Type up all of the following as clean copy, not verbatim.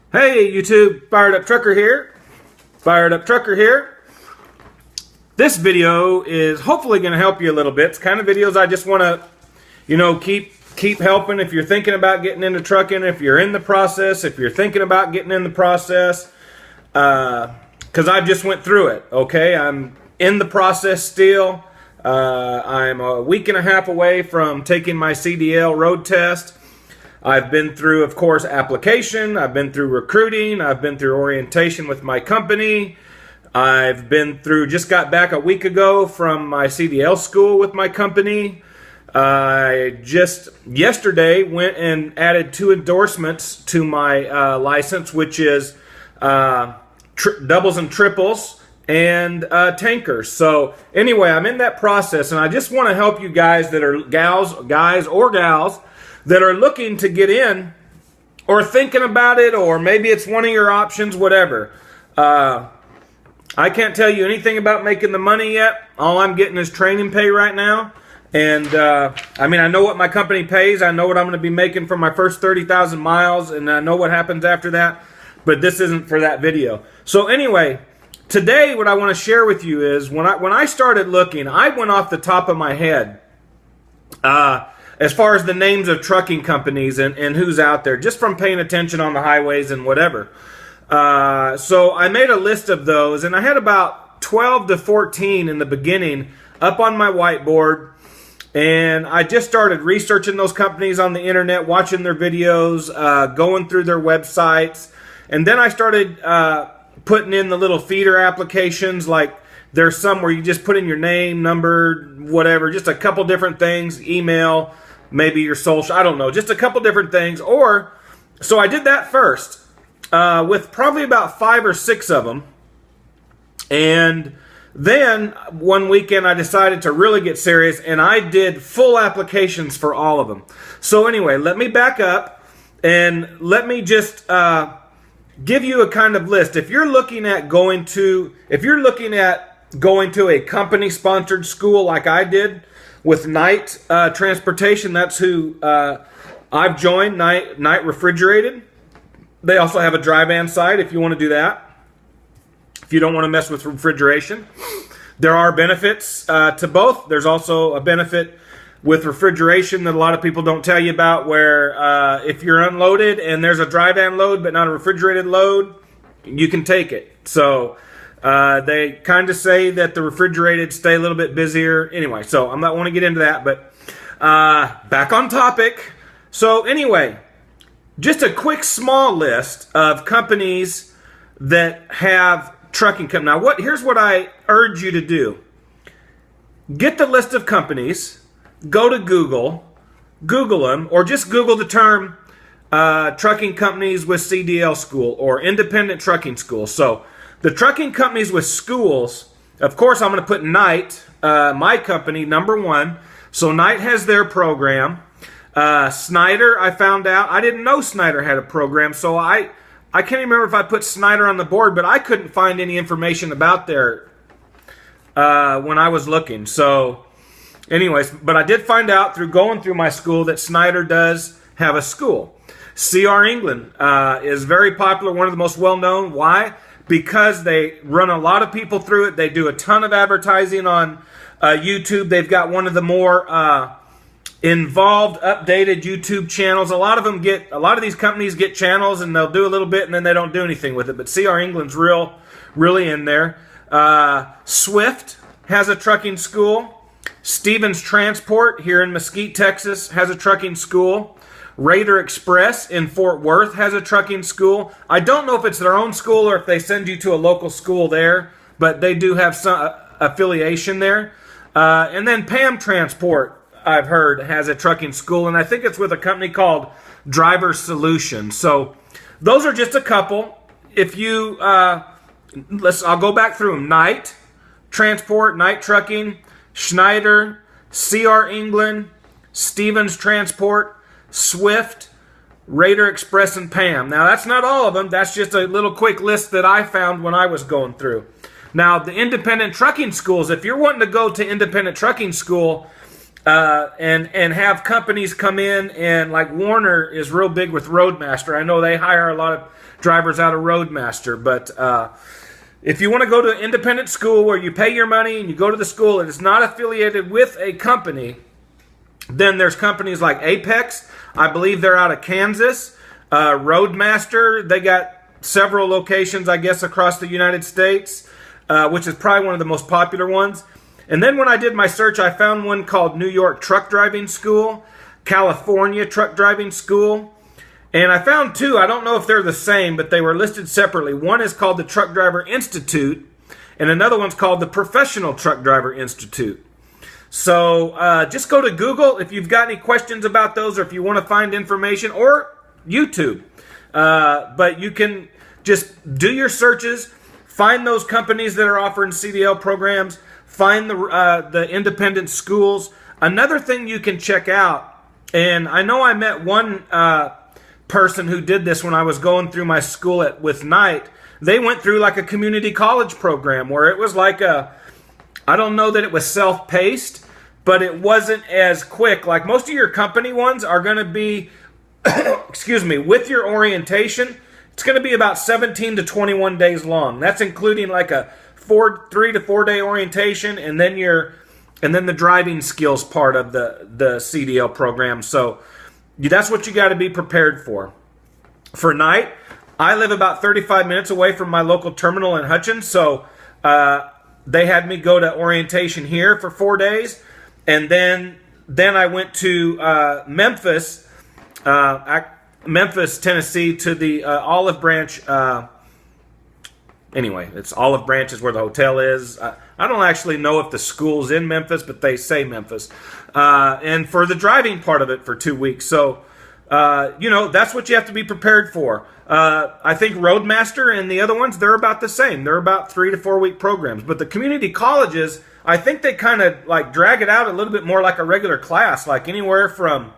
Hey YouTube, Fired Up Trucker here. Fired Up Trucker here. This video is hopefully going to help you a little bit. It's kind of videos I just want to, keep helping if you're thinking about getting into trucking, if you're in the process, if you're thinking about getting in the process. Because I just went through it, okay? I'm in the process still. I'm a week and a half away from taking my CDL road test. I've been through, of course, application. I've been through recruiting. I've been through orientation with my company. I've been through, just got back a week ago from my CDL school with my company. I just yesterday went and added 2 endorsements to my license, which is doubles and triples and tankers. So anyway, I'm in that process, and I just want to help you guys that are guys or gals that are looking to get in or thinking about it, or maybe it's one of your options, whatever. I can't tell you anything about making the money yet. All I'm getting is training pay right now. And I know what my company pays. I know what I'm going to be making for my first 30,000 miles, and I know what happens after that. But this isn't for that video. So anyway, today what I want to share with you is when I started looking, I went off the top of my head as far as the names of trucking companies and who's out there, just from paying attention on the highways and whatever. So I made a list of those, and I had about 12 to 14 in the beginning up on my whiteboard. And I just started researching those companies on the internet, watching their videos, going through their websites. And then I started putting in the little feeder applications. Like there's some where you just put in your name, number, whatever, just a couple different things, email, maybe your social, I don't know, just a couple different things. So I did that first with probably about 5 or 6 of them. And then one weekend I decided to really get serious, and I did full applications for all of them. So anyway, let me back up and let me just give you a kind of list. If you're looking at going to a company sponsored school like I did with Knight Transportation, that's who I've joined, Knight Refrigerated. They also have a dry van side if you want to do that. If you don't want to mess with refrigeration, there are benefits to both. There's also a benefit with refrigeration that a lot of people don't tell you about, where if you're unloaded and there's a dry van load but not a refrigerated load, you can take it. So they kind of say that the refrigerated stay a little bit busier. Anyway, so I'm not want to get into that, but back on topic. So anyway, just a quick small list of companies that have trucking company. Now, here's what I urge you to do. Get the list of companies, go to Google them, or just Google the term trucking companies with CDL school or independent trucking school. So the trucking companies with schools, of course, I'm going to put Knight, my company, number 1. So Knight has their program. Snyder, I found out. I didn't know Snyder had a program, so I can't even remember if I put Snyder on the board, but I couldn't find any information about there when I was looking. So anyways, but I did find out through going through my school that Snyder does have a school. CR England is very popular, one of the most well-known. Why? Because they run a lot of people through it. They do a ton of advertising on YouTube. They've got one of the more involved, updated YouTube channels. A lot of these companies get channels and they'll do a little bit and then they don't do anything with it. But CR England's really in there. Swift has a trucking school. Stevens Transport here in Mesquite, Texas has a trucking school. Raider Express in Fort Worth has a trucking school. I don't know if it's their own school or if they send you to a local school there, but they do have some affiliation there. And then Pam Transport, I've heard, has a trucking school, and I think it's with a company called Driver Solutions. So those are just a couple. If you I'll go back through them. Knight Transport, Knight Trucking, Schneider, CR England, Stevens Transport, Swift, Raider Express, and Pam. Now that's not all of them. That's just a little quick list that I found when I was going through. Now the independent trucking schools, if you're wanting to go to independent trucking school, and have companies come in, and like Warner is real big with Roadmaster. I know they hire a lot of drivers out of Roadmaster, but if you want to go to an independent school where you pay your money and you go to the school and it's not affiliated with a company, then there's companies like Apex. I believe they're out of Kansas. Roadmaster, they got several locations, I guess, across the United States, which is probably one of the most popular ones. And then when I did my search, I found one called New York Truck Driving School, California Truck Driving School, and I found two. I don't know if they're the same, but they were listed separately. One is called the Truck Driver Institute, and another one's called the Professional Truck Driver Institute. So just go to Google if you've got any questions about those, or if you want to find information, or YouTube. But you can just do your searches, find those companies that are offering CDL programs, find the independent schools. Another thing you can check out, and I know I met one person who did this when I was going through my school with Knight. They went through like a community college program where it was like I don't know that it was self-paced, but it wasn't as quick. Like most of your company ones are going to be, excuse me, with your orientation, it's going to be about 17 to 21 days long. That's including like a 3 to 4 day orientation, and then the driving skills part of the CDL program. So that's what you got to be prepared for. For Knight, I live about 35 minutes away from my local terminal in Hutchins, so they had me go to orientation here for 4 days, and then I went to Memphis, Tennessee, to the Olive Branch. Anyway, it's Olive Branch is where the hotel is. I don't actually know if the school's in Memphis, but they say Memphis. And for the driving part of it for 2 weeks. So, that's what you have to be prepared for. I think Roadmaster and the other ones, they're about the same. They're about 3 to 4 week programs. But the community colleges, I think they kind of like drag it out a little bit more like a regular class, like anywhere from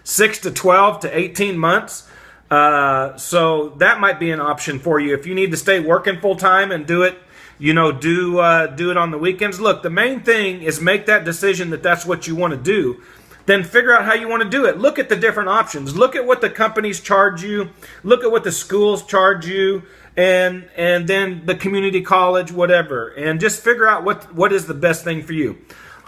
6 to 12 to 18 months. So that might be an option for you if you need to stay working full time and do it, do it on the weekends. Look, the main thing is make that decision that that's what you want to do. Then figure out how you want to do it. Look at the different options. Look at what the companies charge you. Look at what the schools charge you, and then the community college, whatever, and just figure out what is the best thing for you.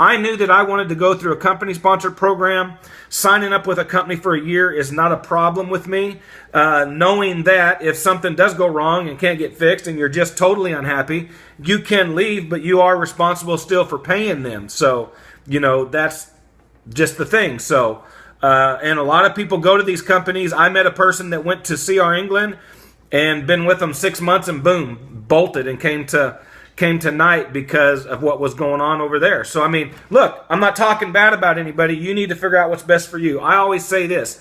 I knew that I wanted to go through a company-sponsored program. Signing up with a company for a year is not a problem with me. Knowing that if something does go wrong and can't get fixed and you're just totally unhappy, you can leave, but you are responsible still for paying them. So, that's just the thing. So, and a lot of people go to these companies. I met a person that went to CR England and been with them 6 months and boom, bolted and came to Knight because of what was going on over there. So, I mean, look, I'm not talking bad about anybody. You need to figure out what's best for you. I always say this.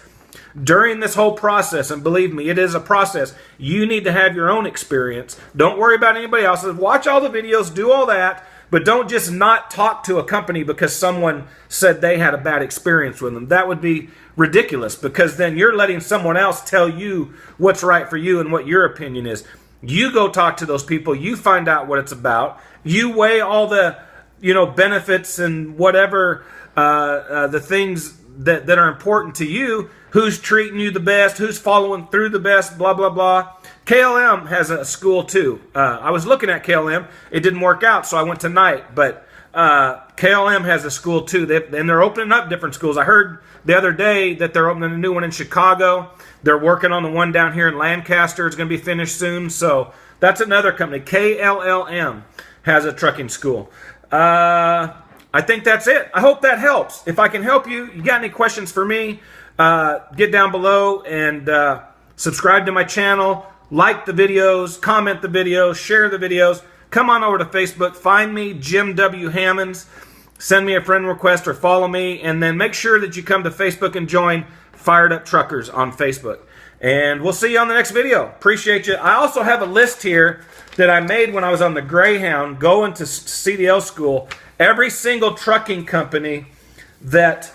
During this whole process, and believe me, it is a process, you need to have your own experience. Don't worry about anybody else's. Watch all the videos, do all that, but don't just not talk to a company because someone said they had a bad experience with them. That would be ridiculous, because then you're letting someone else tell you what's right for you and what your opinion is. You go talk to those people. You find out what it's about. You weigh all the, benefits and whatever the things that are important to you. Who's treating you the best? Who's following through the best? Blah blah blah. KLM has a school too. I was looking at KLM. It didn't work out, so I went to Knight. But KLM has a school too, and they're opening up different schools. I heard the other day that they're opening a new one in Chicago. They're working on the one down here in Lancaster. It's going to be finished soon. So that's another company. KLLM has a trucking school. I think that's it. I hope that helps. If I can help you, you got any questions for me, get down below and subscribe to my channel. Like the videos, comment the videos, share the videos. Come on over to Facebook. Find me, Jim W. Hammonds. Send me a friend request or follow me. And then make sure that you come to Facebook and join Fired Up Truckers on Facebook. And we'll see you on the next video. Appreciate you. I also have a list here that I made when I was on the Greyhound going to CDL school. Every single trucking company that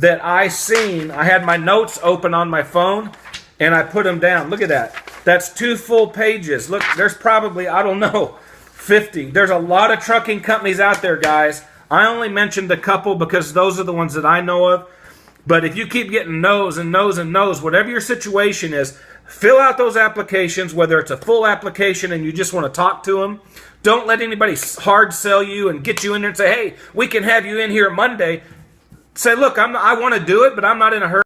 I seen, I had my notes open on my phone and I put them down. Look at that. That's 2 full pages. Look, there's probably, I don't know, 50. There's a lot of trucking companies out there, guys. I only mentioned a couple because those are the ones that I know of. But if you keep getting no's and no's and no's, whatever your situation is, fill out those applications, whether it's a full application and you just want to talk to them. Don't let anybody hard sell you and get you in there and say, hey, we can have you in here Monday. Say, look, I want to do it, but I'm not in a hurry.